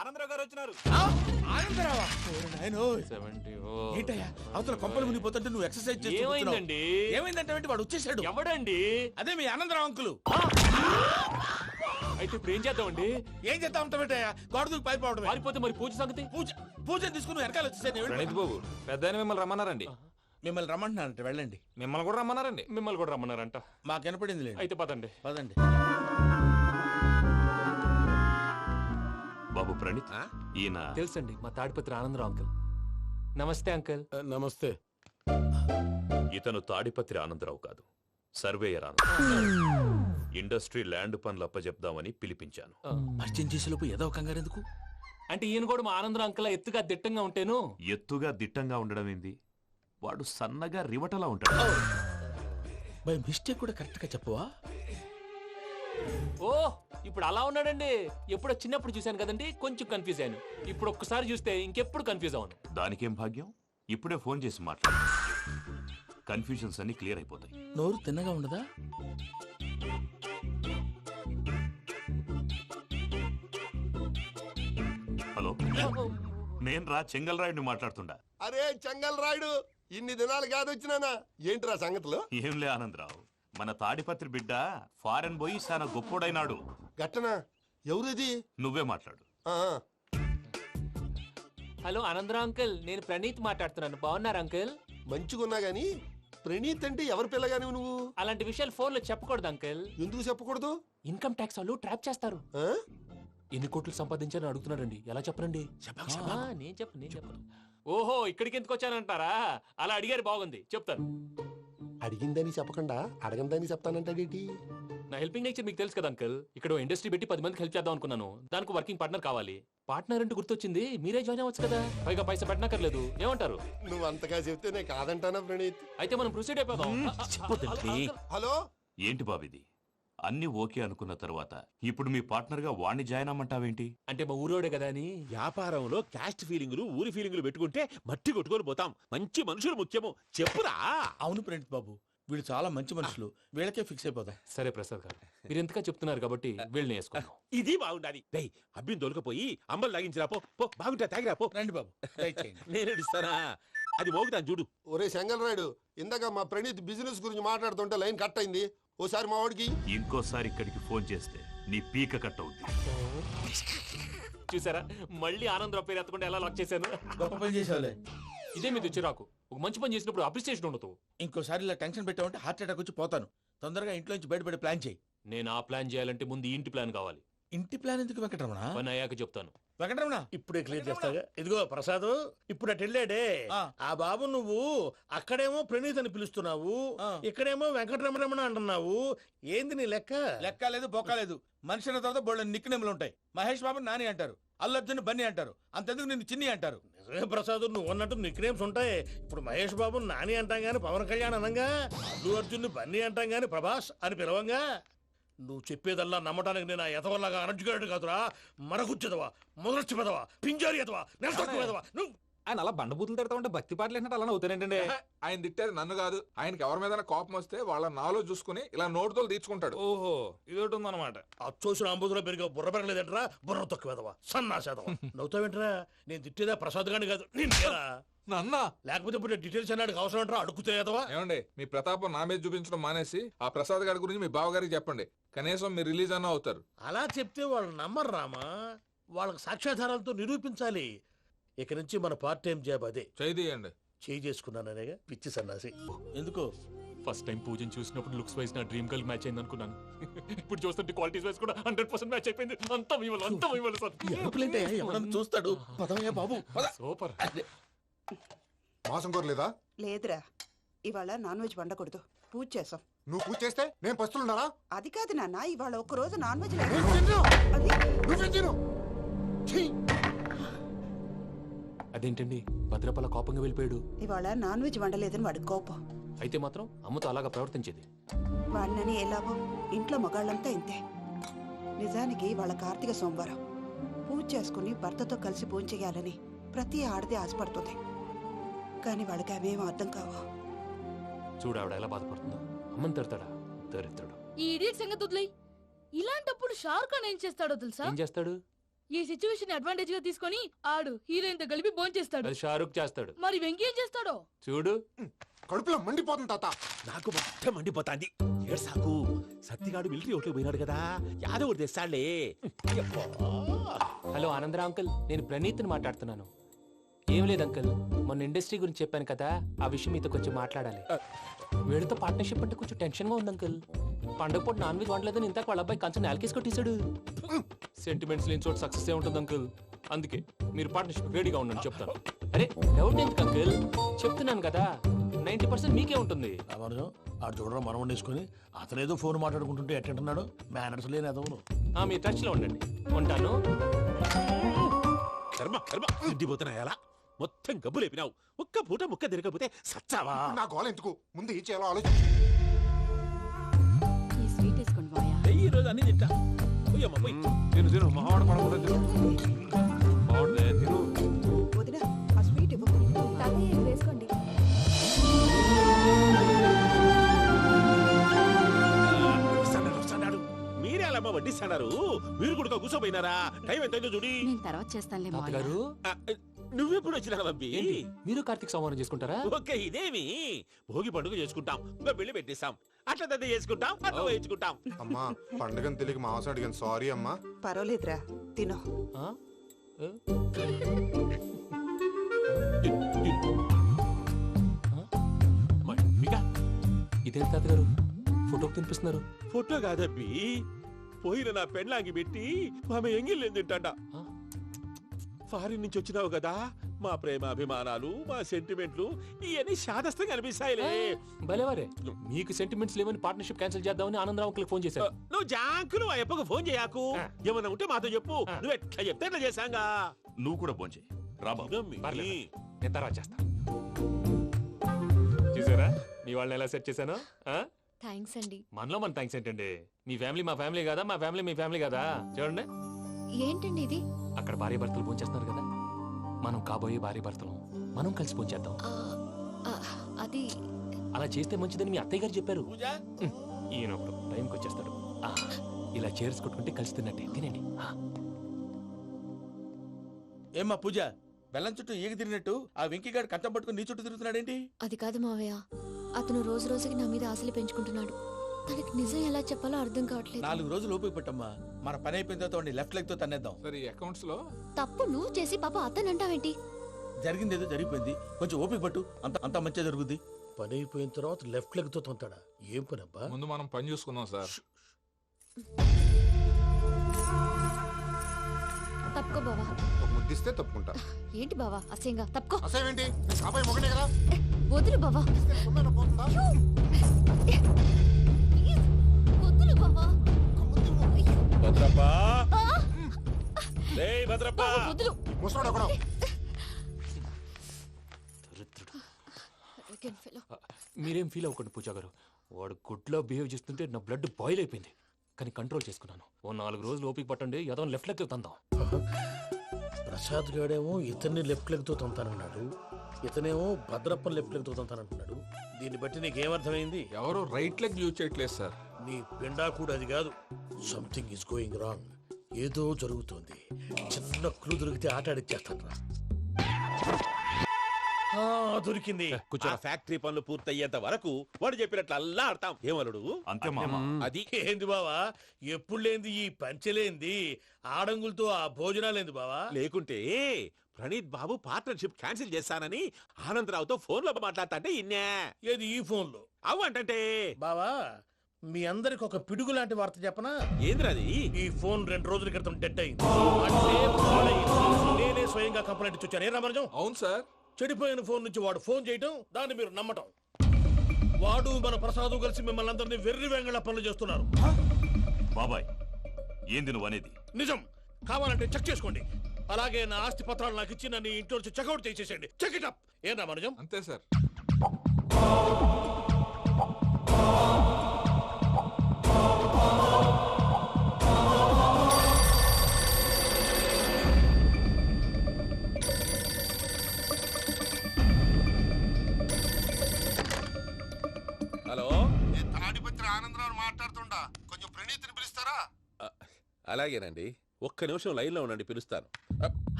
ఆనందరావు గారు వచ్చినారు. ఆనందరావా? ఏంటయ్యా అవతల కొంపలు మునిగిపోతుంటే నువ్వు ఎక్సర్సైజ్ చేస్తున్నావు? ఏమైందంటే వాడు వచ్చేసాడు. ఎవడండి? అదే మీ ఆనందరావు అంకులు. అయితే ఇప్పుడు ఏం చేద్దామండి? ఏం చేస్తా ఉంటావేటయ్యా? గొడవకు పైపోవడం. పారిపోతే మరి పూజ సంగతి? పూజ తీసుకుని వెనకాల వచ్చేసాడు. ప్రణీత్ బాబు, పెద్ద మిమ్మల్ని రమ్మన్నారండి. మిమ్మల్ని రమ్మంటున్నారంట, వెళ్ళండి. మిమ్మల్ని కూడా రమ్మన్నారండి. మిమ్మల్ని కూడా రమ్మన్నారంట. మాకు వినపడింది లేదు. అయితే పదండి. పదండి. బాబు ప్రణీత్, ఈయన తెలుసండి, మా తాడిపత్రి ఆనందరావు అంకుల్. నమస్తే అంకుల్. నమస్తే. ఇతను తాడిపత్రి ఆనందరావు కాదు, సర్వేయర్ ఆనందరావు. ఇండస్ట్రీ ల్యాండ్ పనులు అప్పజెప్దామని పిలిపించాను. పరిచయం చేసేలోపు ఏదో కంగారు ఎందుకు? అంటే ఈయన కూడా మా ఆనందరావు అంకుల్ ఎత్తుగా దిట్టంగా ఉంటేను. ఎత్తుగా దిట్టంగా ఉండడం ఏంది? వాడు సన్నగా రివటలా ఉంటాడు. బై మిస్టేక్ కూడా కరెక్ట్ గా చెప్పవా? ఓ ఇప్పుడు అలా ఉన్నాడండి. ఎప్పుడో చిన్నప్పుడు చూశాను కదండి, కొంచెం కన్ఫ్యూజ్ అయ్యాను. ఇప్పుడు ఒక్కసారి చూస్తే ఇంకెప్పుడు కన్ఫ్యూజ్ అవును. దానికేం భాగ్యం, ఇప్పుడే ఫోన్ చేసి మాట్లాడు. కన్ఫ్యూజన్స్ అన్ని క్లియర్ అయిపోతాయి. నోరు తిన్నగా ఉండదా? హలో, నేను రా చెంగల్ రాయుడిని మాట్లాడుతుండా. అరే చెంగల్ రాయుడు, ఇన్ని దినాలు కాదు వచ్చినానా? ఏంట్రా సంగతులు? ఏంలే ఆనందరావు, మన తాడిపత్రి బిడ్డ ఫారెన్ పోయి చాలా గొప్పోడైనాడు. గట్టనా? ఎవరిది? నువ్వే మాట్లాడు. హలో ఆనందరావు అంకుల్, నేను ప్రణీత్ మాట్లాడుతున్నాను. బాగున్నారు అంకుల్? మంచిగున్నా గాని ప్రణీత్ అంటే ఎవరి పిల్లగాని నువ్వు? అలాంటి విషయాలు ఫోన్ లో చెప్పకూడదు అంకుల్. ఎందుకు చెప్పకూడదు? ఇన్కమ్ ట్యాక్స్ వాళ్ళు ట్రాప్ చేస్తారు. ఆ? ఎన్ని కోట్లు సంపాదించాలని అడుగుతున్నారండి. ఎలా చెప్పరండి? నేను చెప్పను. ఓహో, ఇక్కడికి ఎందుకు వచ్చానంటారా? అలా అడిగారు, బాగుంది, చెప్తాను. అడిగిందని చెప్పకుండా అడగందని చెప్తానంటాడేటి? నా హెల్పింగ్ నేచర్ మీకు తెలుసు కదా అంకుల్. ఇక్కడ ఇండస్ట్రీ పెట్టి 10 మందికి హెల్ప్ చేద్దాం అనుకున్నాను. దానికి వర్కింగ్ పార్ట్నర్ కావాలి. పార్ట్నర్ అంటే గుర్తొచ్చింది, మీరే జాయిన్ అవ్వచ్చు కదా. పైగా పైసా పెట్టనక్కర్లేదు. ఏమంటారు? నువ్వు అంతగా చెప్తే నేను కాదంటానా ప్రణీత్? అయితే మనం ప్రొసీడ్ అయిపోదాం. హలో, ఏంటి బాబిది? అన్ని ఓకే అనుకున్న తర్వాత ఇప్పుడు మీ పార్ట్నర్ గా వాణ్ణి జాయిన్ అమ్మంటావేంటి? అంటే మా ఊరోడే కదా అని. వ్యాపారంలో క్యాస్ట్ ఫీలింగులు, ఊరి ఫీలింగులు పెట్టుకుంటే మట్టి కొట్టుకొని పోతాం. మంచి మనుషులు ముఖ్యము. చెప్పురా. అవును ప్రణీత్ బాబు, వీళ్ళు చాలా మంచి మనుషులు. వీళ్ళకే ఫిక్స్ అయిపోదాం. సరే ప్రసాద్ గారు, మీరు ఎంతగా చెప్తున్నారు కాబట్టి వీళ్ళని వేసుకుందాం. ఇది బాగుండాలి. డై అబ్బిని దొలకపోయి అంబలు లాగించిరా పో. పో బాగుంటా, తాగిరా పో. రండి బాబు, దయచేయండి. నేను ఇస్తానా? అది మోగుతాను చూడు. ఒరే చెంగల్ రాయుడు, ఇందాక మా ప్రణీత్ బిజినెస్ గురించి మాట్లాడుతుంటే లైన్ కట్ అయింది. ఓసారి మా వాడికి ఇంకోసారి ఇక్కడికి ఫోన్ చేస్తే నీ పీక కట్ అవుద్ది. చూసారా, మళ్ళీ ఆనందరావు పేరు ఎత్తకుండా ఎలా లాక్ చేశాను. గొప్ప పని చేసేవాళ్ళే. ఇదే మీద చిరాకు. ఒక మంచి పని చేసినప్పుడు అప్రిసియేషన్ ఉండదు. ఇంకోసారి ఇలా టెన్షన్ పెట్టామంటే హార్ట్ అటాక్ వచ్చి పోతాను. తొందరగా ఇంట్లో నుంచి బయటపడే ప్లాన్ చేయి. నేను ఆ ప్లాన్ చేయాలంటే ముందు ఈ ఇంటి ప్లాన్ కావాలి. ఇంటి ప్లాన్ ఎందుకు వెంకటరమణ? పని అయ్యాక చెప్తాను. వెంకటరమణ ఇప్పుడే క్లియర్ చేస్తాగా. ఇదిగో ప్రసాద్, ఇప్పుడు అటు వెళ్ళాడే ఆ బాబు, నువ్వు అక్కడేమో ప్రణీత్ అని పిలుస్తున్నావు, ఇక్కడేమో వెంకటరమణ అంటున్నావు. ఏంది నీ లెక్క? లెక్క లేదు, బొక్క లేదు. మనిషి అన్న తర్వాత బోళ్ళ నిక్నెములు ఉంటాయి. మహేష్ బాబు నాని అంటారు, అల్లు అర్జున్ బన్నీ అంటారు, అంతెందుకు నిన్ను చిన్ని అంటారు. నిజమే ప్రసాద్, నువ్వు అన్నట్టు నిక్ నేమ్స్ ఉంటాయి. ఇప్పుడు మహేష్ బాబు నాని అంటాం గాని పవన్ కళ్యాణ్ అనంగా, అల్లు అర్జున్ బన్నీ అంటాం గాని ప్రభాస్ అని పిలవంగా. నువ్వు చెప్పేదల్లా నమ్మటానికి నేను ఎతవల్లాగా అనర్జుకేటెడ్ కాదురా. మరగుచ్చదవా, మొదలచ్చి పెదవా, పింజారి ఎదవా, నెలసొక్కుదవా నువ్వు. ఆయన అలా బండబూతులు తిడతా ఉంటే భక్తి పాటలు ఏంటంటే అలా అవుతానంటే. ఆయన తిట్టేది నన్ను కాదు, ఆయనకి ఎవరి మీద కోపం వస్తే వాళ్ళ నాలో చూసుకుని ఇలా నోటుతో తీర్చుకుంటాడు. ఓహో, ఇదొకటి ఉందన్నమాట. అచ్చోసిన అంబుధులో పెరిగే బుర్ర పెరగలేదంటరా, బుర్ర తొక్కువేదవా, సన్నాసేదవా. నవ్వుతావేంట్రా? నేను తిట్టేదా ప్రసాద్ గాని కాదు, నిన్నేరా. నన్నా లేకపోతే ఇప్పుడు డీటెయిల్స్ అన్నాడు అవసరం అంటారా? అడుగుతాయేదవా? ఏమండి, మీ ప్రతాపం నా మీద చూపించడం మానేసి ఆ ప్రసాద్ గారి గురించి మీ బావగారికి చెప్పండి. కనీసం మీరు రిలీజ్ అన్న అవుతారు. అలా చెప్తే వాళ్ళు నమ్మరు రామా. వాళ్ళకి సాక్ష్యాధారాలతో నిరూపించాలి. ఇక నుంచి మన పార్ట్ టైం జాబ్ అదే. చేయండి. చేయి చేసుకున్నాననేగా పిచ్చి సన్నాసి. ఎందుకు? ఫస్ట్ టైం పూజను చూసినప్పుడు లుక్స్ వైజ్ నా డ్రీమ్ గర్ల్ మ్యాచ్ అయింది అనుకున్నాను. ఇప్పుడు చూస్తుంటే క్వాలిటీస్ వైజ్ కూడా 100% మ్యాచ్ అయిపోయింది. అంతా ఇవ్వాలి సార్. ఎవడన్నా చూస్తాడు. పదవయ్యా బాబు, పద. సూపర్. మాసం కోరలేదా? లేదురా, ఇవాళ నాన్ వెజ్ వండకూడదు. పూజ చేసాం. నువ్వు పూజ చేస్తే నేను పస్తులున్నారా? అది కాదు నాన్న, ఇవాళ ఒక్క రోజు నాన్ వెజ్ అదేంటండి, భద్రపల కోపంగా వెళ్ళిపోయాడు. ఇవాళ నాన్ వెజ్ వండలేదని వాడి కోపం. అయితే మాత్రం అమ్మతో అలాగా ప్రవర్తించేది. వాడినని ఎలాగో ఇంట్లో మగాళ్ళంతా ఇంతే. నిజానికి వాళ్ళ కార్తీక సోమవారం పూజ చేసుకుని భర్తతో కలిసి పూజ చేయాలని ప్రతి ఆడది ఆశపడుతుంది. కానీ వాళ్ళకి అవేం అర్థం కావు. చూడు ఆవిడ ఎలా బాధపడుతుందో. అమ్మని తిడతాడా దరిద్రుడు. ఈ ఇడియట్ సంగతి వదిలేయ్. ఇలాంటప్పుడు షారుఖ్ ఖాన్ ఏం చేస్తాడో తెలుసా? ఏం చేస్తాడు? ఈ సిచ్యువేషన్ అడ్వాంటేజ్ గా తీసుకొని ఆడు హీరోయిన్ తో కలిపి భోంచేస్తాడు. అది షారుఖ్ చేస్తాడు. మరి వెంకీ ఏం చేస్తాడో చూడు. కడుపులో మండిపోతుంది తాత. నాకు మొత్తం మండిపోతాంది. ఏడ్సాకు, సత్తిగాడు మిలిటరీ ఓట్లకు పోయినాడు కదా, యాదవ్ ఒకటి తెస్తాడులే. హలో ఆనందరా అంకుల్, నేను ప్రణీత్ని మాట్లాడుతున్నాను. ఏం లేదు అంకుల్, మొన్న ఇండస్ట్రీ గురించి చెప్పాను కదా, ఆ విషయం మీతో కొంచెం మాట్లాడాలి. వీళ్ళతో పార్ట్నర్షిప్ అంటే కొంచెం టెన్షన్ గా ఉంది అంకుల్. పండగ పూట నాన్ వెజ్ వండలేదని ఇంతకు వాళ్ళ అబ్బాయి కంచెం నేలకేసి కొట్టేశాడు. సెంటిమెంట్స్ లేని చోట సక్సెస్ ఏ ఉంటుంది అంకుల్. అందుకే మీరు పార్ట్నర్షిప్ రెడీగా ఉండండి చెప్తాను. అరే డౌట్ ఎందుకు అంకుల్, చెప్తున్నాను కదా 90% మీకే ఉంటుంది. రామానుజం ఆడు చూడడం మనం వండేసుకొని అతనేదో ఫోన్ మాట్లాడుకుంటుంటే ఎట్టంటున్నాడు. మేనర్స్ లేని అదవును. మీ టచ్ లో ఉండండి. ఉంటాను. కర్మ కర్మ, తిండిపోతున్నాయలా మొత్తం గబ్బు లేపినావు. ఒక్క పూట ముక్క తిరగకపోతే సచ్చావా? నా గోల ఎందుకు, ముందు ఈ చేయాలో ఆలోచించు. ఈ స్వీట్ వేసుకోండి బాయా. ఈ రోజు అన్ని తింటా. పోయమ్మ పోయి. తిను మహావాడ పడకుండా తిను. బాగుండే తిను. వదిన ఆ స్వీట్ ఇవ్వకు. వేసుకోండి. వస్తాడు. మీరే అలా వడ్డిస్తాడారు, మీరు కూడా కూర్చోపోయినారా? టైం ఎంతైందో చూడి. నేను తర్వాత చేస్తానులే తాతగారు, నువ్వెప్పుడు వచ్చినా అబ్బి? ఏంటి మీరు కార్తీక్ సంహారం చేసుకుంటారా? ఓకే, ఇదేమి భోగి పండుగ చేసుకుంటాం, ఇంకా పెళ్లి పెట్టేస్తాం, అట్లా దద్ద చేసుకుంటాం, అట్లా వేయించుకుంటాం. అమ్మా పండుగని తెలియక మాంసం అడిగాను, సారీ అమ్మా. పర్వాలేదురా, తినో. ఆ? ఏ? ఇదేం తాతగారు ఫోటోకి తినిపిస్తున్నారు? ఫోటో కాదబ్బి, పోయిన నా పెళ్ళాంగి పెట్టి ఆమె ఎంగిల్లేం తింటాడ. ఫారిన్ నుంచి వచ్చినావు కదా, మా ప్రేమ అభిమానాలు, మా సెంటిమెంట్లు ఇవన్నీ శాదస్తంగా అనిపిస్తాయిలే. భలేవారే, మీకు సెంటిమెంట్స్ లేవని పార్ట్నర్షిప్ క్యాన్సిల్ చేద్దామని ఆనందరావు అంకుల్ ఫోన్ చేశారు. నువ్వు జాంకులు ఆ అప్పకు ఫోన్ చేయకు. ఏమన్నా ఉంటే మాతో చెప్పు, నువ్వు ఎట్లా చెప్తే ఎట్లా చేశాంగా. నువ్వు కూడా భోంచేయి రా బాబు. పర్లేదు, నేను తర్వాత చేస్తా. చూసారా మీ వాళ్ళని ఎలా సెట్ చేశాను? థ్యాంక్స్ అండి. మనలో మన థ్యాంక్స్ ఏంటండి, మీ ఫ్యామిలీ మా ఫ్యామిలీ కదా, మా ఫ్యామిలీ మీ ఫ్యామిలీ కదా. చూడండి, ఏంటండి ఇది? అక్కడ భార్య భర్తలు భోంచేస్తున్నారు కదా, మనం కాబోయే భార్య భర్తలు మనం కలిసి భోంచేద్దాం. అది అలా చేస్తే మంచిదని మీ అత్తయ్య గారు చెప్పారు. పూజ ఈయన ఒకడు టైంకి వచ్చేస్తాడు. ఇలా చేర్స్ కొట్టుకుంటే కలిసి తిన్నట్టే. తినండి. ఏమ్మా పూజ, బెల్లం చుట్టూ ఈగ తిరిగినట్టు ఆ వెంకీగాడు కంచం పట్టుకుని నీ చుట్టూ తిరుగుతున్నాడేంటి? అది కాదు మావయ్య, అతను రోజు రోజుకి నా మీద ఆశలు పెంచుకుంటున్నాడు. తనకి నిజం ఎలా చెప్పాలో అర్థం కావట్లేదు. 4 రోజులు ఓపిక పట్టమ్మా, మన పని అయిపోయిన తర్వాత లెఫ్ట్ లెగ్ తో తన్నేద్దాం. సరే అకౌంట్స్ లో తప్పు నువ్వు చేసి పాప అతను అంటావేంటి? జరిగింది ఏదో జరిగిపోయింది, కొంచెం ఓపిక పట్టు, అంత మంచిగా జరుగుద్ది. పని అయిపోయిన తర్వాత లెఫ్ట్ లెగ్ తో తొంతాడా? ఏం పని అబ్బా? ముందు మనం పని చూసుకుందాం సార్. తప్పుకో బావా. ఒక ముద్దిస్తే తప్పుకుంటా. ఏంటి బావా అసహ్యంగా? తప్పుకో. అసేమేంటి, కాబోయే మొగనే కదా. వదులు బావా. సొమ్మేనా పోతుందా? ప్లీజ్, వదులు బావా. భద్రప్పా, లేయ్ భద్రప్పా. బావా, వదులు. ముసలోడు ఒకడు. Arrogant fellow. మీరేం ఫీల్ అవ్వకండి పూజా గారు, వాడు గుడ్లో బిహేవ్ చేస్తుంటే నా బ్లడ్ బాయిల్ అయిపోయింది. కానీ కంట్రోల్ చేసుకున్నాను. ఓ 4 రోజులు ఓపిక పట్టండి, ఏదో లెఫ్ట్ లెక్క తందాం. ప్రసాద్ గాడేమో ఇతన్ని లెఫ్ట్ లెగ్ తో తొంతానన్నాడు, ఇతనేమో భద్రప్పని లెఫ్ట్ లెగ్ తో తొంతానంటున్నాడు. దీన్ని బట్టి నీకేమర్థమైంది? ఎవరు రైట్ లెగ్ యూజ్ చేయట్లేదు సార్. నీ పిండా కూడా అది కాదు. Something is going wrong. ఏదో జరుగుతోంది. చిన్న క్లూ దొరికితే ఆట ఆడిచ్చేస్తాను రా. దొరికింది. ఆ ఫ్యాక్టరీ పనులు పూర్తయ్యేంత వరకు వాడు చెప్పినట్లు అల్లా ఆడతాం. ఏమలుడు? అంతే మామ. అది ఏంది బావా, ఎప్పుడు లేంది ఈ పంచలేంది, ఆడంగులతో ఆ భోజనాలేంది బావా? లేకుంటే ప్రణీత్ బాబు పార్ట్నర్షిప్ క్యాన్సిల్ చేస్తానని ఆనందరావుతో ఫోన్ లో మాట్లాడతాంటే ఇన్నే. ఏది ఈ ఫోన్ లో? అవు అంటే బావా, మీ అందరికి ఒక పిడుగు లాంటి వార్త చెప్పనా? ఏంద్రది? ఈ ఫోన్ 2 రోజుల క్రితం డెడ్ అయింది. అంటే పాడైంది. నేనే స్వయంగా కంప్లైంట్ ఇచ్చాను. ఏ రామరాజం? అవును సార్. చెడిపోయిన ఫోన్ నుంచి వాడు ఫోన్ చేయటం, దాన్ని మీరు నమ్మటం. వాడు మన ప్రసాదు కలిసి మిమ్మల్ని అందరినీ వెర్రి వెంగళ పనులు చేస్తున్నారు. బాబాయ్, ఏంది నువ్వు అనేది? నిజం. కావాలంటే చెక్ చేసుకోండి. అలాగే నా ఆస్తి పత్రాలు నాకు ఇచ్చి నన్ను ఇంట్లో నుంచి చెక్అౌట్ చేసేసండి. Check it up. ఏం రామరాజం? అంతే సార్. హలో, తాడిపత్రి ఆనందరావు మాట్లాడుతుండా, కొంచెం ప్రణీతిని పిలుస్తారా? అలాగేనండి, ఒక్క నిమిషం లైన్లో ఉండండి, పిలుస్తాను.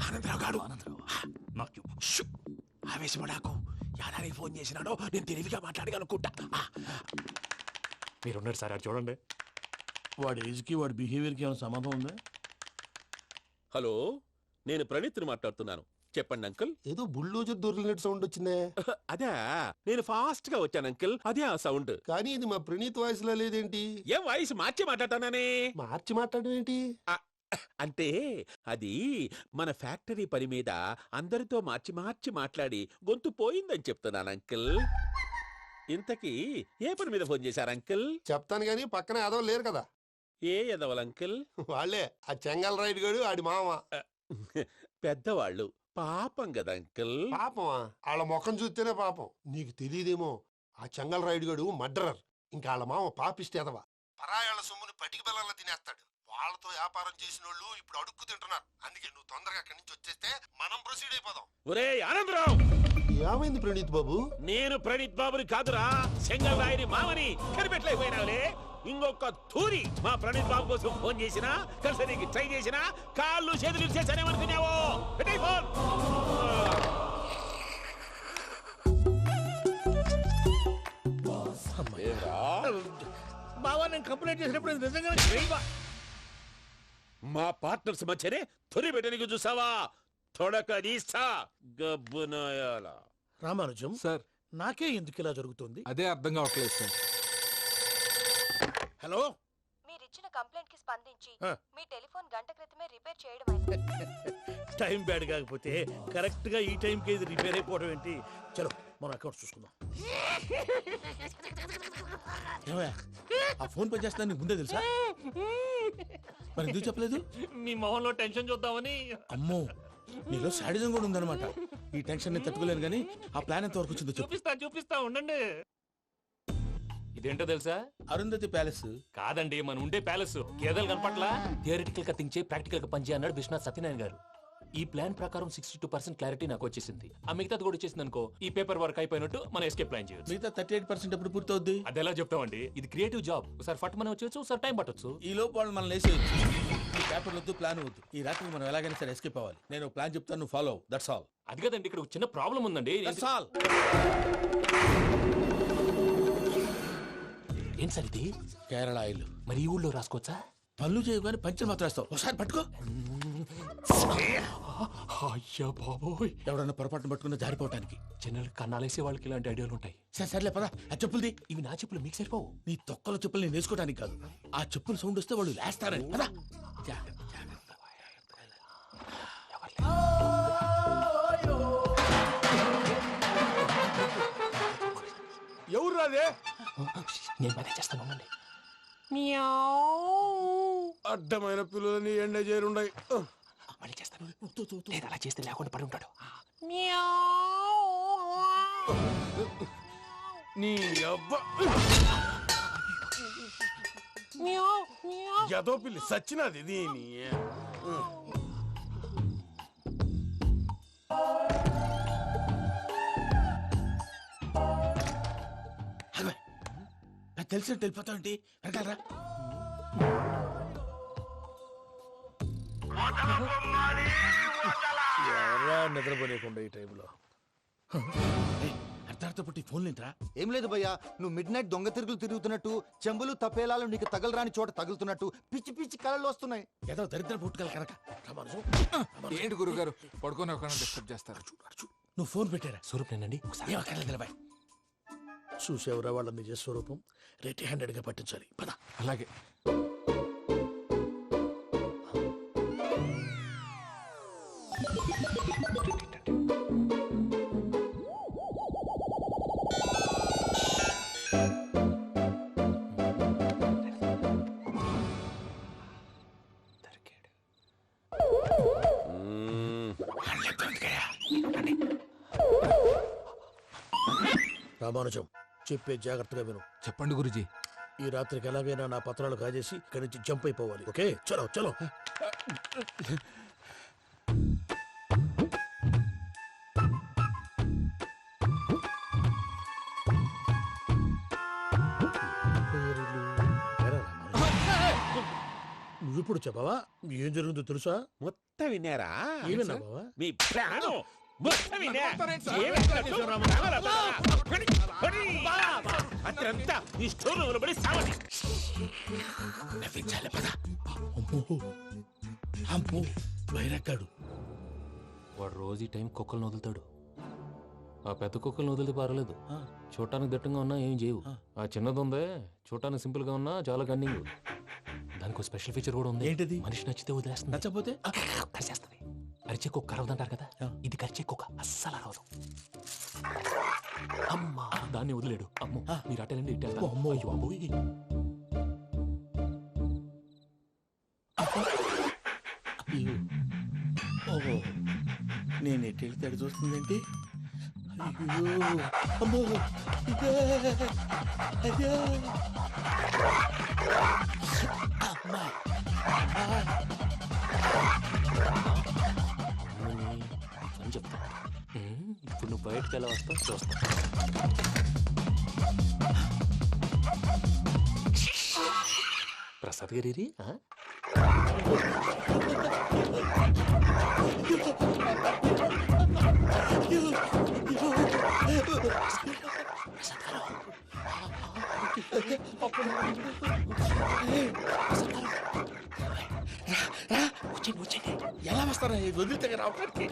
ఆనందరావు గాడు నాకు చెప్పు. షూ! ఆవేశపడాకు. యాదారి ఫోన్ చేసినాడో నేను తెలివిగా మాట్లాడగలనుకుంటా. మీరున్నారు సార్, అది చూడండి. వాడి ఏజ్కి వాడి బిహేవియర్కి ఏమైనా సంబంధం ఉందా? హలో, నేను ప్రణీత్ని మాట్లాడుతున్నాను. చెప్పండి అంకుల్. ఏదో బుల్డోజర్ దొరికినట్టు సౌండ్ వచ్చిందే. అదే, నేను ఫాస్ట్ గా వచ్చాను అంకుల్, అదే ఆ సౌండ్. కానీ ఇది మా ప్రణీత్ వాయిస్ లో లేదేంటి? ఏం వాయిస్ మార్చి మాట్లాడతాననే? మార్చి మాట్లాడడం ఏంటి? అంటే అది మన ఫ్యాక్టరీ పని మీద అందరితో మార్చి మార్చి మాట్లాడి గొంతు పోయిందని చెప్తున్నాను అంకుల్. ఇంతకీ ఏ పని మీద ఫోన్ చేశారు అంకుల్? చెప్తాను గానీ పక్కన ఏదో లేరు కదా. ఏ ఎదవలు అంకుల్? వాళ్ళే ఆ చెంగల్ రైడ్ గడు ఆడి మామ. పెద్దవాళ్ళు, పాపం కదా అంకుల్. పాపమా? వాళ్ళ ముఖం చూస్తేనే పాపం. నీకు తెలియదేమో, ఆ చెంగల్ రైడ్ గడు మర్డరర్. ఇంకా వాళ్ళ మామ పాపిస్తేదవా. పరాయాళ్ళ సొమ్ముని పటికి బెల్లంలో తినేస్తాడు. వాళ్ళతో వ్యాపారం చేసిన వాళ్ళు ఇప్పుడు అడుక్కు తింటున్నారు. అందుకే నువ్వు తొందరగా అక్కడి నుంచి వచ్చేస్తే మనం ప్రొసీడ్ అయిపోదాం. ఒరే ఆనందరావు! ఏమైంది ప్రణీత్ బాబు? నేను ప్రణీత్ బాబుని కాదురా, సెంగల్ రాయని మామని. కనిపెట్టలేకపోయినావులే. ఇంకొక తూరి మా ప్రణీత్ బాబు కోసం ఫోన్ చేసినా, కలిసి నీకు ట్రై చేసినా కాళ్ళు చేతులు చేశానేమనుకున్నావో. పెట్టేయ్ ఫోన్. బావా, నేను కంప్లైంట్ చేసినప్పుడు ఇది నిజంగానే చేయవా? మా పార్ట్నర్స్ మధ్యనే తొలి పెట్టడానికి చూసావా? తొడక నీస్తా గబ్బునాయాల. రామానుజం సార్ నాకే ఎందుకు ఇలా జరుగుతుంది? అదే అర్థం కావట్లేదు సార్. హలో, మీరిచ్చిన కంప్లైంట్ కి స్పందించి ఆ. మీ టెలిఫోన్ గంట క్రితమే రిపేర్ చేయడం టైం బ్యాడ్ కాకపోతే కరెక్ట్ గా ఈ టైంకి ఇది రిపేర్ అయిపోవడం ఏంటి? చలో మన అకౌంట్ చూసుకుందాం. ఏమయ్యా, ఆ ఫోన్ పని చేస్తా నీకు ముందే తెలుసా? మరి ఎందుకు చెప్పలేదు? మీ మొహంలో టెన్షన్ చూద్దామని. అమ్మో, నీలో శాడిజం కూడా ఉందన్నమాట. ఈ టెన్షన్ నేను తట్టుకోలేను కానీ ఆ ప్లాన్ ఎంత వరకు వచ్చిందో చెప్పు. చూపిస్తా ఉండండి. ఇదేంటో తెలుసా? అరుంధతి ప్యాలెస్ కాదండి, మన ఉండే ప్యాలెస్. గేదెలు కనపట్లా? థియరిటికల్ గా థింక్ చేయి, ప్రాక్టికల్ గా పనిచేయ అన్నాడు విశ్వనాథ్ సత్యనారాయణ గారు. ఈ ప్లాన్ ప్రకారం 62% క్లారిటీ నాకు వచ్చేసింది. ఆ మిగతాది కూడా వచ్చేసింది అనుకో, ఈ పేపర్ వర్క్ అయిపోయినట్టు మనం ఎస్కేప్ ప్లాన్ చేయొచ్చు. మిగతా 38% ఎప్పుడు పూర్తవుద్ది? అది ఎలా చెప్తామండి? ఇది క్రియేటివ్ జాబ్. ఒకసారి ఫట్ మనం వచ్చేచ్చు, ఒకసారి టైం పట్టొచ్చు. ఈ లోపు వాళ్ళు మనం లేసేయచ్చు. ఈ పేపర్ వద్దు, ప్లాన్ వద్దు. ఈ రాత్రికి మనం ఎలాగైనా సరే ఎస్కేప్ అవ్వాలి. నేను ప్లాన్ చెప్తాను, నువ్వు ఫాలో. That's all. అది కదండి, ఇక్కడ ఒక చిన్న ప్రాబ్లం ఉందండి. That's all. ఏం సార్ ఇది? కేరళ ఆయిల్. మరి ఈ ఊళ్ళో రాసుకోవచ్చా? పనులు చేయగానే పంచర్ మాత్రం వేస్తావు. ఒకసారి పట్టుకో. అయ్యా బాబోయ్, ఎవడన్నా పొరపాటున పట్టుకున్న జారిపోవటానికి. జనరల్ కన్నాలేసే వాళ్ళకి ఇలాంటి ఐడియాలు ఉంటాయి. సర్లే పదా, ఆ చెప్పులది. ఇవి నా చెప్పులు, మీకు సరిపోవు. నీ తొక్కల చెప్పులు నేను వేసుకోవడానికి కాదు, ఆ చెప్పులు సౌండ్ వస్తే వాళ్ళు లేస్తారని. పదా. ఎవరు రాదే? నేను మేనేజ్ చేస్తాను, ఉండండి. అడ్డమైన పిల్లలని ఎండ చేరుండయి. మళ్ళీ చేస్తాను. లేదు, అలా చేస్తే లేకుండా పడి ఉంటాడు. నీ అబ్బా ఎదో పిల్లి సచ్చినది దీని. తెలిసినట్టు వెళ్ళిపోతావేంటి? వెనకాలరా. ఎవరా నిద్రపోలేకుండా ఈ టైంలో? అర్ధార్థ పుట్టి ఫోన్ లేంట్రా? ఏం లేదు భయ్యా, నువ్వు మిడ్ నైట్ దొంగ తిరుగులు తిరుగుతున్నట్టు, చెంబులు తపేలాలు నీకు తగలరాని చోట తగులుతున్నట్టు పిచ్చి పిచ్చి కళలు వస్తున్నాయి. ఏదో దరిద్ర పుట్టుకల కనుక. ఏంటి గురుగారు పడుకొని ఒక డిస్టర్బ్ చేస్తారు? నువ్వు ఫోన్ పెట్టారా? స్వరూప్ నేనండి. ఏం అక్కర్లేదు నిలబాయ్. చూసేవరా వాళ్ళ నిజ స్వరూపం? రెట్టి హ్యాండెడ్ గా పట్టించాలి. పద. అలాగే. రామానుజం, చెప్పే జాగ్రత్తగా విను. చెప్పండి గురుజీ. ఈ రాత్రికి ఎలాగైనా నా పత్రాలు కాజేసి ఇక్కడి నుంచి జంప్ అయిపోవాలి. ఓకే, చలో చలో. నువ్విప్పుడు చెప్పవా ఏం జరుగుతుందో తెలుసా? మొత్తం విన్నారా? ఏమన్నా బావా? మీ ప్లాన్ మొత్తం విన్నా. అత్రంతా ఈ స్టోర్ రూమ్ లో పడి సావండి. నవ్వించాలి పద. అమ్మో అమ్మో బైరక్కాడు. వాడు రోజు ఈ టైం కుక్కలను వదులుతాడు. ఆ పెద్ద కుక్కలను వదిలితే పర్వాలేదు, చూడటానికి దట్టంగా ఉన్నా ఏం చేయవు. ఆ చిన్నది ఉందే చూడటానికి సింపుల్ గా ఉన్నా చాలా గన్నింగ్. దానికి ఒక స్పెషల్ ఫీచర్ కూడా ఉంది. ఏంటిది? మనిషి నచ్చితే వదిలేస్తుంది, నచ్చపోతే కరిచేస్తుంది. అరిచే కుక్క అరవదంటారు కదా, ఇది కరిచే కుక్క అస్సలు అరవదు. అమ్మా దాన్ని వదిలేడు. అమ్మో మీరు అటెండి ఇట్టే. అమ్మో అయ్యో అబ్బోయ్. ఓహో నేను ఎటు వెళ్తే అటు చూస్తుందేంటి? అయ్యో అమ్మో అయ్యో అమ్మా అని చెప్తా. ఇప్పుడు నువ్వు బయటకు ఎలా వస్తావు చూస్తా. ప్రసాద్ గారి ఎలా వస్తారా? వదిలితే రావడానికి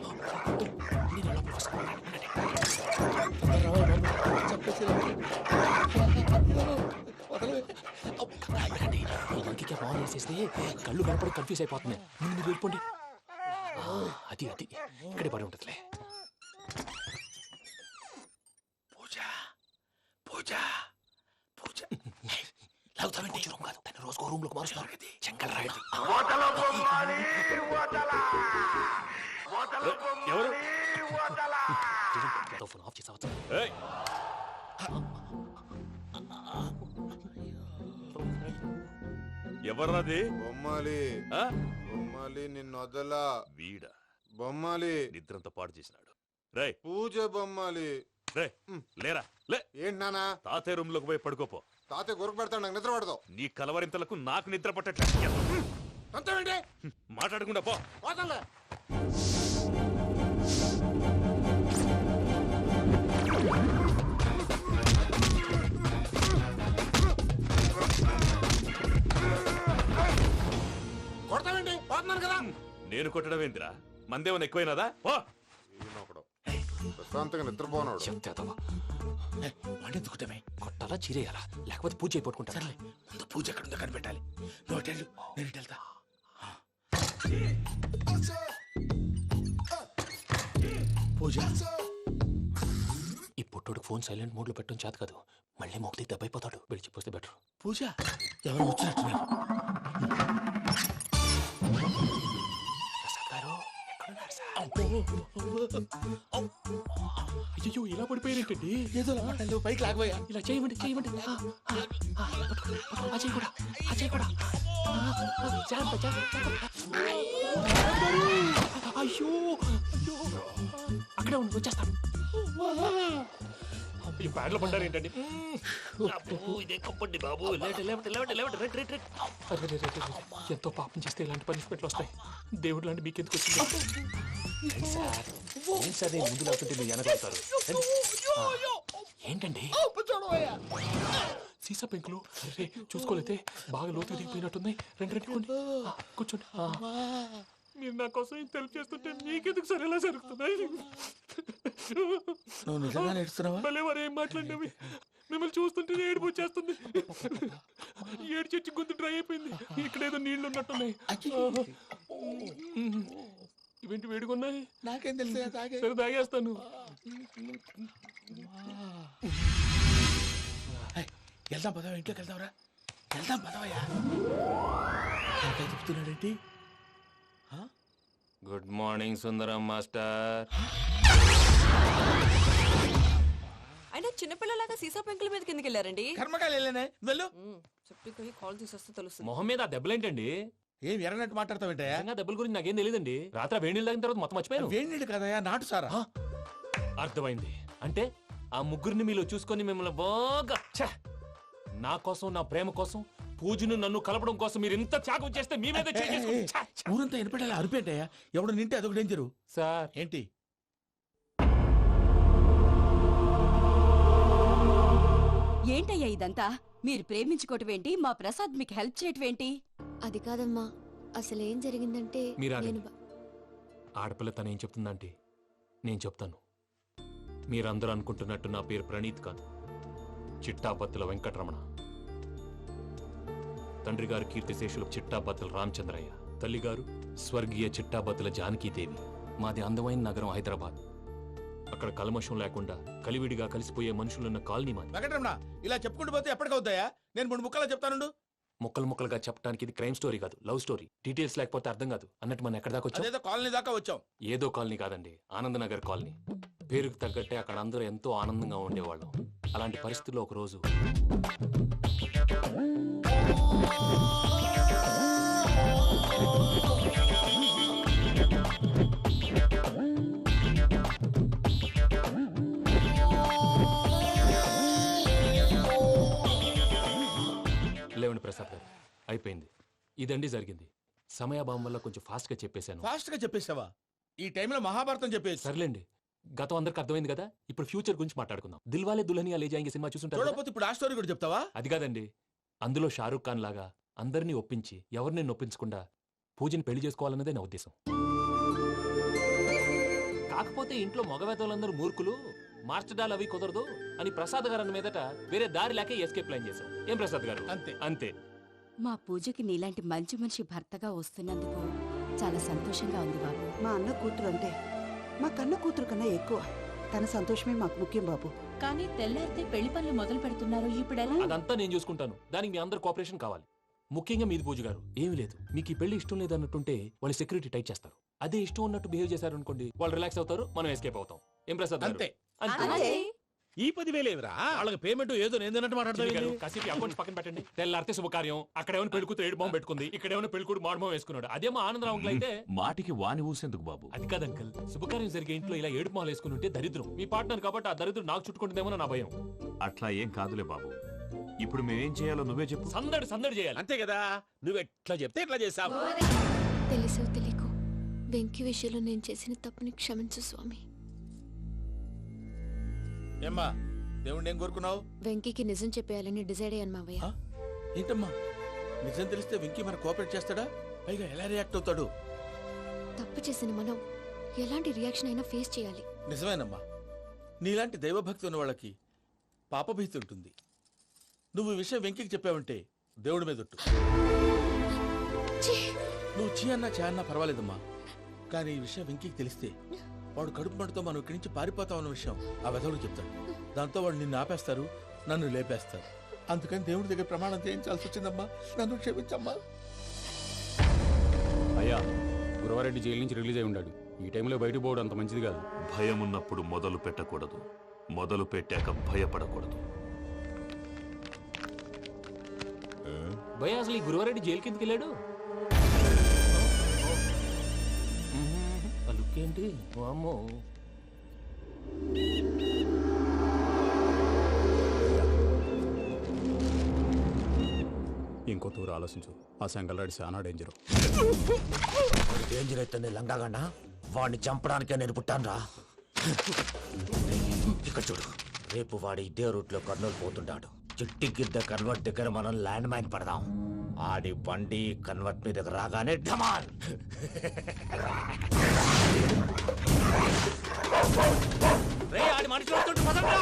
బాగా వేసేస్తే కళ్ళు కనపడి కన్ఫ్యూజ్ అయిపోతున్నాయి. మీరు వెళ్ళిపోండి. అది అది ఇక్కడే పడి ఉంటుందిలే. పూజ పూజ పూజ లాగుతామంటే రూమ్ కాదు, తన రోజుకో రూమ్ లోకి మారుస్తున్నారు కదా. చెంగల్ రాయుడు ఎవరు? ఫోన్ ఆఫ్ చేసావచ్చు. ఎవర్రాది? బొమ్మాలి బొమ్మాలి నిన్ను వదలా. వీడ బొమ్మాలి నిద్రంతా పాడు చేసినాడు. రే పూజ బొమ్మాలి. రే లేరా లే. ఏంటి నానా? తాతయ్య రూమ్ లోకి పోయి పడుకోపో. తాతయ్య గొరకు పెడతాడు, నాకు నిద్ర పడతావు. నీ కలవరింతలకు నాకు నిద్ర పట్టట్లేదు. అంతేంటి? మాట్లాడకుండా పో. పోతాలే. కొడతావేంటి? పోతున్నాను కదా. నేను కొట్టడం ఏంటిరా? మందేమన్నా ఎక్కువైనదా? పో. ప్రశాంతంగా నిద్రపోనాడు. చెప్తావా వాడెందుకుంటామే? కొట్టాలా చీరేయాలా లేకపోతే పూజ అయిపోట్టుకుంటా. సర్లే ముందు పూజ ఎక్కడ ఉందో కనిపెట్టాలి. నువ్వు వెళ్ళు, నేను ఇటు వెళ్తా. పూజ ఈ పుట్టుడికి ఫోన్ సైలెంట్ మోడ్ లో పెట్టడం చేత కాదు. మళ్ళీ మొక్కి దెబ్బైపోతాడు. విడిచిపోతే బెటర్. పూజ ఎవరు వచ్చినట్టున్నారు? ప్రసాద్ గారు ఎక్కడున్నారు సార్? అయ్యో ఇలా పడిపోయినట్టండి. ఏదో మాటలు పైకి లాగబోయా. ఇలా చేయమండి చేయమండి. అజయ్ కూడా అజయ్ కూడా. అయ్యో అయ్యో అక్కడే ఉండి వచ్చేస్తాను. ఈ బ్యాగ్ లో పడ్డారు ఏంటండి? ఎంతో పాపం చేస్తే ఇలాంటి పనిష్మెంట్లు వస్తాయి. దేవుడు లాంటి మీకెందుకు వచ్చింది? సార్ ముందు లేకుంటే మీరు వెనకాడతారు. ఏంటండి సీసా పెంకులు? అరే చూసుకోలేతే బాగా లోతుగా దిగిపోయినట్టున్నాయి. రెండు రెండు కూర్చోండి. మీరు నా కోసం ఇంత హెల్ప్ చేస్తుంటే మీకెందుకు సరే ఎలా జరుగుతున్నాయి? నువ్వు నిజంగా నేర్చుతున్నావా? మళ్ళీ వారు ఏం మాట్లాడినవి మిమ్మల్ని చూస్తుంటే ఏడుపు వచ్చేస్తుంది. ఏడు చెట్టు గొంతు డ్రై అయిపోయింది. ఇక్కడ ఏదో నీళ్లు ఉన్నట్టున్నాయి. ఇవేంటి వేడుకున్నాయి? నాకేం తెలుసు. సరే తాగేస్తాను. వెళ్దాం పదవా, ఇంట్లోకి వెళ్దాంరా. వెళ్దాం పదవయ్యా. నాకై చెప్తున్నాడేంటి? గుడ్ మార్నింగ్ సుందరం మాస్టర్. అయినా చిన్నపిల్లలాగా సీసా పెంకుల మీద కిందకి వెళ్ళారండి. కర్మకాయలు వెళ్ళానే వెళ్ళు. చెప్పి కాల్ తీసేస్తే తెలుస్తుంది. మొహం మీద ఆ దెబ్బలేంటండి? ఏం ఎర్రనట్టు మాట్లాడతావేంటయా? దెబ్బల గురించి నాకేం తెలియదండి. రాత్రి వేడి నీళ్ళు తాగిన తర్వాత మొత్తం మర్చిపోయాను. వేడి నీళ్ళు కదయా, నాటు సారా. అర్థమైంది. అంటే ఆ ముగ్గురిని మీలో చూసుకొని మిమ్మల్ని బాగా నా కోసం నా ప్రేమ కోసం పూజను నన్ను కలపడం కోసం మీరు ఇంత త్యాగం చేస్తే మీ మీద ఊరంతా వినపడేలా అరిపేంటయ్యా ఎవడు నింటే అదొక డేంజరు. సార్ ఏంటి ఏంటయ్యా ఇదంతా? మీరు ప్రేమించుకోవటం ఏంటి? మా ప్రసాద్ మీకు హెల్ప్ చేయటం ఏంటి? అది కాదమ్మా, అసలు ఏం జరిగిందంటే మీరు నేను ఆగండి. ఆడపిల్ల తనేం చెప్తుందంటే నేను చెప్తాను. మీరందరూ అనుకుంటున్నట్టు నా పేరు ప్రణీత్ కాదు, చిట్టాబత్తుల వెంకటరమణ. తండ్రి గారు కీర్తిశేషులు చిట్టాబత్తుల రామచంద్రయ్య, తల్లిగారు స్వర్గీయ చిట్టాబత్తుల జానకీదేవి. మాది అందమైన నగరం హైదరాబాద్. అక్కడ కల్మషం లేకుండా కలివిడిగా కలిసిపోయే మనుషులున్న కాలనీ మాది. వెంకటరమణ ఇలా చెప్పుకుంటూ పోతే ఎప్పటికవుతాయా? నేను 3 ముక్కలా చెప్తానుండు. ముక్కలు ముక్కలుగా చెప్పడానికి ఇది క్రైమ్ స్టోరీ కాదు, లవ్ స్టోరీ. డీటెయిల్స్ లేకపోతే అర్థం కాదు. అన్నట్టు మనం ఎక్కడ దాకా వచ్చాం? అదేదో కాలనీ దాకా వచ్చాం. ఏదో కాలనీ కాదండి, ఆనందనగర్ కాలనీ. పేరుకు తగ్గట్టే అక్కడ అందరూ ఎంతో ఆనందంగా ఉండేవాళ్ళం. అలాంటి పరిస్థితుల్లో ఒక రోజు లేవండి ప్రసాద్ గారు, అయిపోయింది. ఇదండి జరిగింది. సమయాభావం వల్ల కొంచెం ఫాస్ట్ గా చెప్పేశాను. ఫాస్ట్ గా చెప్పేసావా? ఈ టైంలో మహాభారతం చెప్పేసి. సర్లేండి, గతం అందరికి అర్థమైంది కదా. ఇప్పుడు ఫ్యూచర్ గురించి మాట్లాడుకుందాం. దిల్వాలే దుల్హనియా లే జాయేంగే సినిమా చూసుంటారు కదా? చూడకపోతే ఇప్పుడు ఆ స్టోరీ కూడా చెప్తావా? అది కాదండి, అందులో షారూఖ్ ఖాన్ లాగా అందరినీ ఒప్పించి ఎవరిని నొప్పించకుండా పూజని పెళ్లి చేసుకోవాలన్నదే నా ఉద్దేశం. కాకపోతే ఇంట్లో మగవేతలందరూ మూర్ఖులు, మార్చడాలు అవి కుదరదు అని ప్రసాద్ గారు అన్న మీదట వేరే దారి లేక ఎస్కేప్ ప్లాన్ చేశాం. ఏం ప్రసాద్ గారు? అంతే అంతే. మా పూజకి నీలాంటి మంచి మనిషి భర్తగా వస్తున్నందుకు చాలా సంతోషంగా ఉంది బాబు. మా అన్న కూతురు అంటే మా కన్న కూతురు కన్నా ఎక్కువ. తన సంతోషమే మాకు ముఖ్యం బాబు. కానీ తెల్లారితే పెళ్లి పనులు మొదలు పెడుతున్నారు, ఇప్పుడెలా? అదంతా నేను చూసుకుంటాను. దానికి మీ అందరు కోఆపరేషన్ కావాలి. ముఖ్యంగా మీది పూజ గారు. ఏమీ లేదు, మీకు ఈ పెళ్లి ఇష్టం లేదన్నట్టుంటే వాళ్ళు సెక్యూరిటీ టైట్ చేస్తారు. అదే ఇష్టం ఉన్నట్టు బిహేవ్ చేశారు అనుకోండి, వాళ్ళు రిలాక్స్ అవుతారు, మనం ఎస్కేప్ అవుతాం. ఏం ప్రసాద్ గారు? అంతే. అంతే. ఈ 10,000 ఏమిరా? వాళ్ళకి పేమెంట్ ఏదో నేందన్నట్టు చిన్ని గారు, మాట్లాడతాను. కాసేపు అకౌంట్స్ పక్కన పెట్టండి. తెల్లారితే శుభకార్యం. అక్కడేమైనా పెళ్ళికూతురు ఏడు బాంబు పెట్టుకుంది, ఇక్కడేమైనా పెళ్ళికూడు మాడు బాంబు వేసుకున్నాడు. అదేమో ఆనందరావు అంకుల్ అయితే మాటికి వాని ఊసేందుకు బాబు? అది కాదు అంకుల్, శుభకార్యం జరిగే ఇంట్లో ఇలా ఏడు మాలు వేసుకుని ఉంటే దరిద్రం. మీ పార్ట్నర్ కాబట్టి ఆ దరిద్రం నాకు చుట్టుకుంటుందేమో నా భయం. అట్లా ఏం కాదులే బాబు. ఇప్పుడు మేమేం చేయాలో నువ్వే చెప్పు. సందడి సందడి చేయాలి. అంతే కదా, నువ్వెట్లా చెప్తే ఎట్లా చేసావు. తెలుసో తెలియకో వెంకీ విషయంలో నేను చేసిన తప్పుని క్షమించు స్వామి. ఏమ్మా, దేవుణ్ణి ఏం కోరుకున్నావు? వెంకీకి నిజం చెప్పేయాలని డిసైడ్ అయ్యాను మావయ్య. ఏంటమ్మా, నిజం తెలిస్తే వెంకీ మన కోఆపరేట్ చేస్తాడా? పైగా ఎలా రియాక్ట్ అవుతాడు? తప్పు చేసిన మనం ఎలాంటి రియాక్షన్ అయినా ఫేస్ చేయాలి. నిజమేనమ్మా, నీలాంటి దైవభక్తి ఉన్న వాళ్ళకి పాపభీతి ఉంటుంది. నువ్వు ఈ విషయం వెంకీకి చెప్పావంటే దేవుడి మీద ఒట్టు. నువ్వు చీ అన్నా చే అన్నా పర్వాలేదమ్మా, కానీ ఈ విషయం వెంకీకి తెలిస్తే వాడు కడుపు మంటతో మనం ఇక్కడి నుంచి పారిపోతామన్న విషయం ఆ వెధవుడు చెప్తాడు. దాంతో వాడు నిన్ను ఆపేస్తారు, నన్ను లేపేస్తారు. అందుకని దేవుడి దగ్గర ప్రమాణం చేయించాల్సి వచ్చిందమ్మా. నన్ను క్షమించమ్మా. అయ్యా, గురవారెడ్డి జైలు నుంచి రిలీజ్ అయి ఉన్నాడు. ఈ టైంలో బయటకు పోవడం అంత మంచిది కాదు. భయం ఉన్నప్పుడు మొదలు పెట్టకూడదు, మొదలు పెట్టాక భయపడకూడదు. భయ అసలు ఈ గురువారెడ్డి జైలు కిందకి వెళ్ళాడు. ఆ లుక్ ఏంటి? అమ్మో, ఇంకో తూరు ఆలోచించు. ఆ సంగల్రాడి చాలా డేంజరు. డేంజర్ అయితే లంగాగన్నా వాడిని చంపడానికే నేను పుట్టానురా. ఇక్కడ చూడు, రేపు వాడు ఇదే రూట్ లో కర్నూలు పోతుంటాడు. చిట్టి గిద్ద కన్వర్ట్ దగ్గర మనం ల్యాండ్ మైన్ పడదాం. ఆడి బండి కన్వర్ట్ మీద రాగానే ఢమాల్. ఆడి మనుషులు వస్తుంటే పదండ్రా.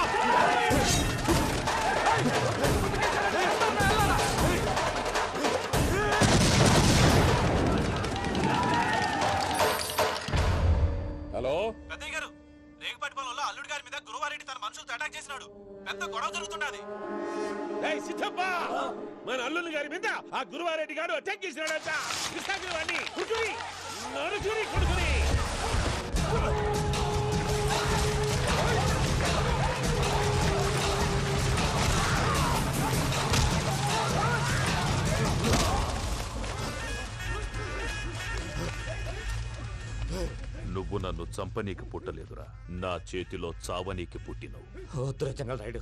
హలో పెద్దయ్య గారు, రేగుపాటి పొలంలో అల్లుడి గారి మీద గురువారెడ్డి తన మనుషులతో అటాక్ చేసినాడు. పెద్ద గొడవ జరుగుతున్నది. ఏయ్ సిద్ధప్ప, మన అల్లుని గారి మీద ఆ గురువారెడ్డి గారు అటాక్ చేసినాడంట. కృష్ణాగిరి వాడిని కుడుకుని నరుచుని కొడుకుని. నువ్వు నువ్వు నన్ను చంపనీకి పుట్టలేదురా, నా చేతిలో చావనీకి పుట్టినవు. వద్దురా చెంగల్ రాయుడు.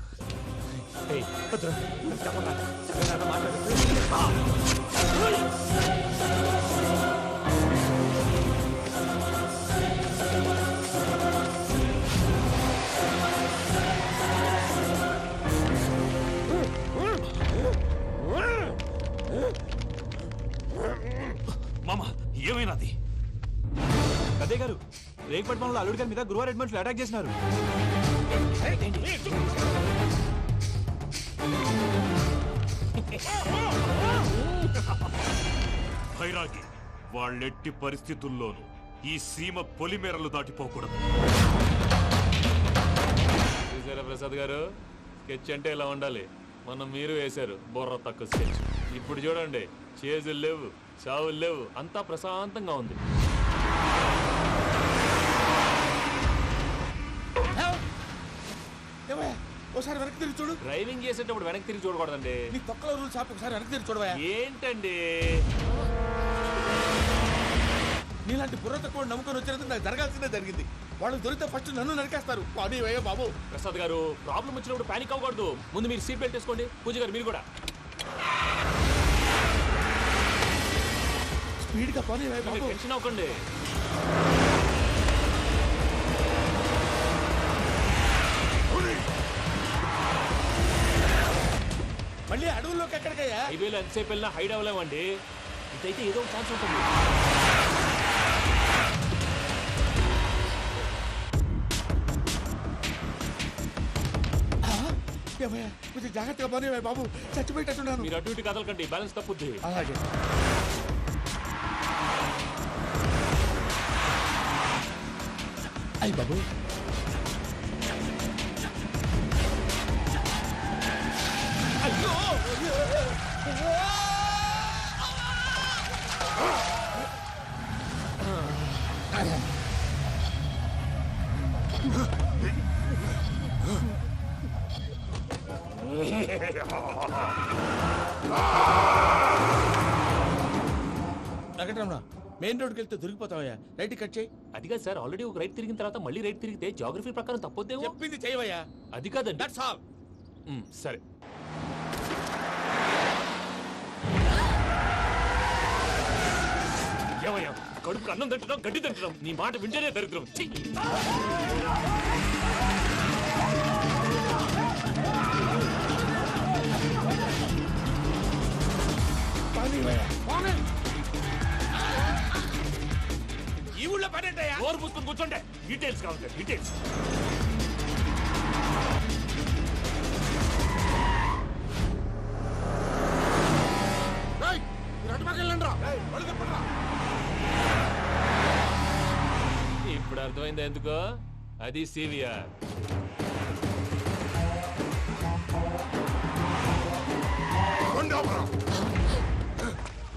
మామ ఏమైనాది? అదే గారు, రేగపట్నంలో అల్లుడి గారి మీద గురువారెడ్డి మనుషులు అటాక్ చేసినారు. భైరాగి, వాళ్ళెట్టి పరిస్థితుల్లోనూ ఈ సీమ పొలిమేరలు దాటిపోకూడదు. చూసారా ప్రసాద్ గారు, స్కెచ్ అంటే ఇలా ఉండాలి. మనం మీరు వేశారు బుర్ర తక్కువ స్కెచ్. ఇప్పుడు చూడండి, చేజులు లేవు, చావులు లేవు, అంతా ప్రశాంతంగా ఉంది. ఒకసారి వెనక్కి తిరిగి చూడు. డ్రైవింగ్ చేసేటప్పుడు వెనక్కి తిరిగి చూడకూడదండి. నీ తొక్కలో రూల్స్ ఆపి ఒకసారి వెనక్కి తిరిగి చూడవా. ఏంటండి నీలాంటి బుర్ర తక్కువ నమ్ముకొని వచ్చినందుకు నాకు జరగాల్సిందే జరిగింది. వాళ్ళు దొరికితే ఫస్ట్ నన్ను నరికేస్తారు. పానీ వయ్యా బాబు. ప్రసాద్ గారు, ప్రాబ్లం వచ్చినప్పుడు పానిక్ అవ్వకూడదు. ముందు మీరు సీట్ బెల్ట్ వేసుకోండి. పూజ గారు మీరు కూడా స్పీడ్గా పానీ వయ్యా బాబు. టెన్షన్ అవ్వకండి. మళ్ళీ అడవుల్లోకి ఎక్కడికయ్యా? హైవేలో ఎంతసేపు వెళ్ళినా హైడ్ అవ్వలేమండి. ఇదైతే ఏదో ఒక ఛాన్స్ ఉంటుంది. కొంచెం జాగ్రత్తగా పోనీ బాబు, చచ్చిపోయేటట్టున్నాను. మీరు అటు ఇటు కదలకండి, బ్యాలెన్స్ తప్పుద్ది. అలాగే. అయ్యి బాబు, అయ్యో వెంకటరమణ, మెయిన్ రోడ్కి వెళ్తే దొరికిపోతావయ్యా. రైట్ కట్ చేయి. అది కాదు సార్, ఆల్రెడీ ఒక రైట్ తిరిగిన తర్వాత మళ్ళీ రైట్ తిరిగితే జాగ్రఫీ ప్రకారం తప్పొద్దేమో. చెప్పింది చేయవయ్యా. అది కాదండి. That's all. సరే. ఏమయ్యా, కడుపుకు అన్నం తింటున్నాం, గడ్డి తింటున్నాం, నీ మాట వింటేనే దరిద్రం. ఈ ఊళ్ళో పని ఏంటయ్యా? నోరు పూసుకొని కూర్చోండి. డీటెయిల్స్ కావాలి, డీటెయిల్స్. ఇప్పుడు అర్థమైంది ఎందుకో. అది సివిఆర్.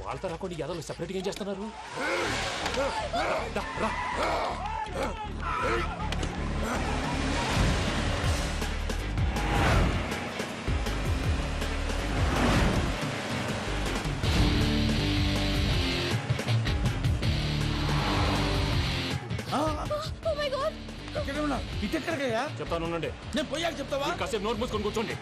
వాళ్ళతో రాకుండా యాదవ్ సెపరేట్గా ఏం చేస్తున్నారు? ఇటెక్కడికయ్యా? చెప్తాను ఉండండి. నేను పోయాక చెప్తావా? కాసేపు నోట్ మూసుకొని కూర్చోండి.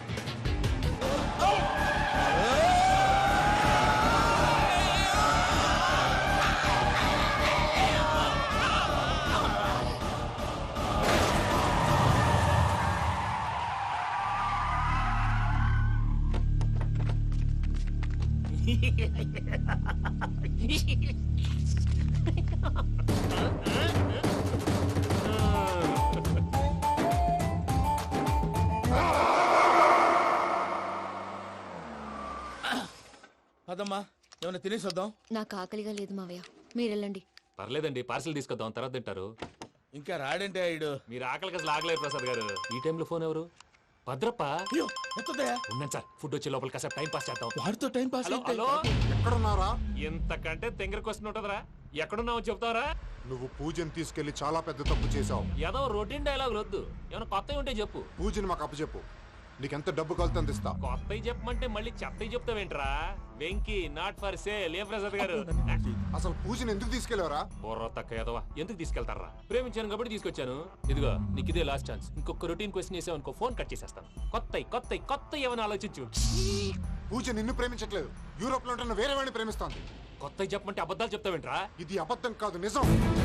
పదమ్మా, ఏమైనా తినేసి వద్దాం. నాకు ఆకలిగా లేదు మావయ్య, మీరు వెళ్ళండి. పర్లేదండి, పార్సిల్ తీసుకొద్దాం, తర్వాత తింటారు. ఇంకా రాడంటే ఆయుడు. మీరు ఆకలికి అసలు ఆగలేదు ప్రసాద్ గారు. ఈ టైంలో ఫోన్ ఎవరు? భద్రప్ప. ఉన్నాను సార్, ఫుడ్ వచ్చే లోపల కాసేపు టైం పాస్ చేద్దాం. వాడితో టైం పాస్. హలో, ఎక్కడున్నారా? ఇంతకంటే తెంగర క్వశ్చన్ ఉంటుందిరా. ఎక్కడున్నావు చెప్తావరా? నువ్వు పూజని తీసుకెళ్లి చాలా పెద్ద తప్పు చేశావు. ఏదో రొటీన్ డైలాగ్ వద్దు, ఏమైనా కొత్తగా ఉంటే చెప్పు. పూజని మాకు అప్పచెప్పు. నీకెంత డబ్బు కలితే అంత ఇస్తా. కొత్తవి చెప్పమంటే మళ్ళీ చెత్తవి చెప్తావేంట్రా? Venky not for sale. ఏ ప్రసాద్ గారు అసలు పూజని ఎందుకు తీసుకెళ్లేవరా? బుర్ర తక్క ఏదవా, ఎందుకు తీసుకెళ్తారా? ప్రేమించాను కాబట్టి తీసుకొచ్చాను. ఇదిగో నీకు ఇదే లాస్ట్ ఛాన్స్. ఇంకొక రొటీన్ క్వశ్చన్ చేసావనుకో ఫోన్ కట్ చేసేస్తాను. కొత్త ఏమైనా ఆలోచించు. పూజ నిన్ను ప్రేమించట్లేదు, యూరోప్ లో ఉంటున్న వేరే వాడిని ప్రేమిస్తోంది. కొత్తవి చెప్పమంటే అబద్ధాలు చెప్తావేంట్రా? ఇది అబద్ధం కాదు, నిజం.